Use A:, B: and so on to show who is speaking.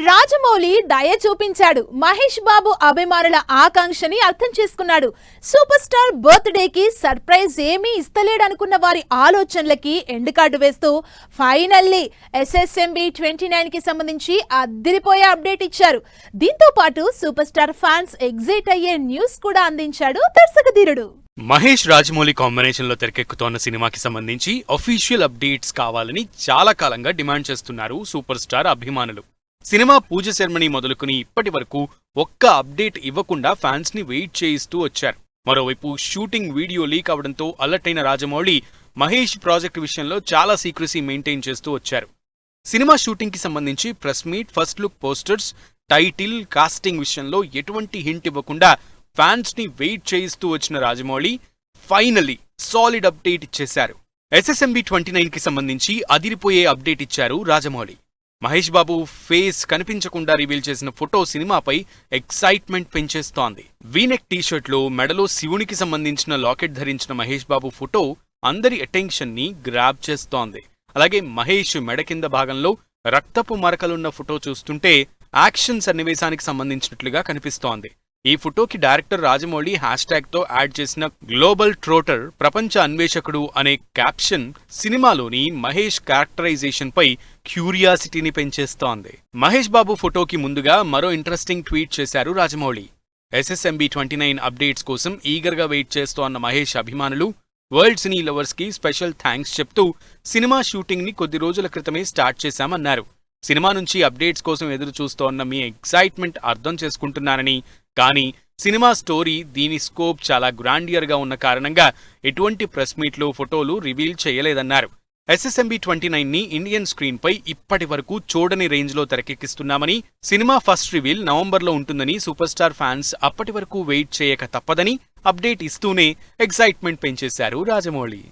A: రాజమౌళి దయ చూపించాడు. మహేష్ బాబు అభిమానుల ఆకాంక్షని అర్థం చేసుకున్నాడు. సూపర్ స్టార్ బర్త్డేకి సర్ప్రైజ్ ఏమీ ఇస్తలేడనుకున్న వారి ఆలోచనలకి ఎండ్ కార్డు వేస్తూ ఫైనల్లీ SSMB 29 కి సంబంధించి అద్దిరిపోయే అప్డేట్ ఇచ్చారు. దీంతో పాటు సూపర్ స్టార్ ఫ్యాన్స్ ఎగ్జైట్ అయ్యే న్యూస్ కూడా అందించాడు దర్శకధీరుడు.
B: మహేష్ రాజమౌళి కాంబినేషన్ లో తెరకెక్కుతోన్న సినిమాకి సంబంధించి అఫీషియల్ అప్డేట్స్ కావాలని చాలా కాలంగా డిమాండ్ చేస్తున్నారు సూపర్ స్టార్ అభిమానులు. సినిమా పూజ సెరమనీ మొదలుకుని ఇప్పటి వరకు ఒక్క అప్డేట్ ఇవ్వకుండా ఫ్యాన్స్ ని వెయిట్ చేయిస్తూ వచ్చారు. మరోవైపు షూటింగ్ వీడియో లీక్ అవడంతో అలర్ట్ అయిన రాజమౌళి మహేష్ ప్రాజెక్ట్ విషయంలో చాలా సీక్రసీ మెయింటైన్ చేస్తూ వచ్చారు. సినిమా షూటింగ్ కి సంబంధించి press meet, first look posters, title, casting విషయంలో ఎటువంటి హింట్ ఇవ్వకుండా ఫ్యాన్స్ ని వెయిట్ చేయిస్తూ వచ్చిన రాజమౌళి ఫైనల్లీ సాలిడ్ అప్డేట్ ఇచ్చేశారు. SSMB 29 కి సంబంధించి అదిరిపోయే అప్డేట్ ఇచ్చారు రాజమౌళి. మహేష్ బాబు ఫేస్ కనిపించకుండా రివీల్ చేసిన ఫోటో సినిమాపై ఎక్సైట్మెంట్ పెంచేస్తోంది. వీనెక్ టీషర్ట్ లో మెడలో శివునికి సంబంధించిన లాకెట్ ధరించిన మహేష్ బాబు ఫోటో అందరి అటెన్షన్ ని గ్రాబ్ చేస్తోంది. అలాగే మహేష్ మెడ కింద భాగంలో రక్తపు మరకలున్న ఫోటో చూస్తుంటే యాక్షన్ సన్నివేశానికి సంబంధించినట్లుగా కనిపిస్తోంది. ఈ ఫోటోకి డైరెక్టర్ రాజమౌళి హ్యాష్ట్యాగ్ తో యాడ్ చేసిన గ్లోబల్ ట్రోటర్ ప్రపంచ అన్వేషకుడు అనే క్యాప్షన్ సినిమాలోని మహేష్ క్యారెక్టరైజేషన్ పై క్యూరియాసిటీని పెంచేస్తోంది. మహేష్ బాబు ఫోటోకి ముందుగా మరో ఇంట్రెస్టింగ్ ట్వీట్ చేశారు రాజమౌళి. SSMB 29 అప్డేట్స్ కోసం ఈగర్ గా వెయిట్ చేస్తోన్న మహేష్ అభిమానులు, వరల్డ్ సినీ లవర్స్ కి స్పెషల్ థ్యాంక్స్ చెప్తూ సినిమా షూటింగ్ ని కొద్ది రోజుల క్రితమే స్టార్ట్ చేశామన్నారు. సినిమా నుంచి అప్డేట్స్ కోసం ఎదురు చూస్తోన్న మీ ఎక్సైట్మెంట్ అర్థం చేసుకుంటున్నానని, కానీ సినిమా స్టోరీ, దీని స్కోప్ చాలా గ్రాండియర్ గా ఉన్న కారణంగా ఎటువంటి ప్రెస్ మీట్లు, ఫోటోలు రివీల్ చేయలేదన్నారు. SSMB 29 ని ఇండియన్ స్క్రీన్ పై ఇప్పటి వరకు చూడని రేంజ్ లో తెరకెక్కిస్తున్నామని, సినిమా ఫస్ట్ రివీల్ నవంబర్లో ఉంటుందని సూపర్ స్టార్ ఫ్యాన్స్ అప్పటి వరకు వెయిట్ చేయక తప్పదని అప్డేట్ ఇస్తూనే ఎక్సైట్మెంట్ పెంచేశారు రాజమౌళి.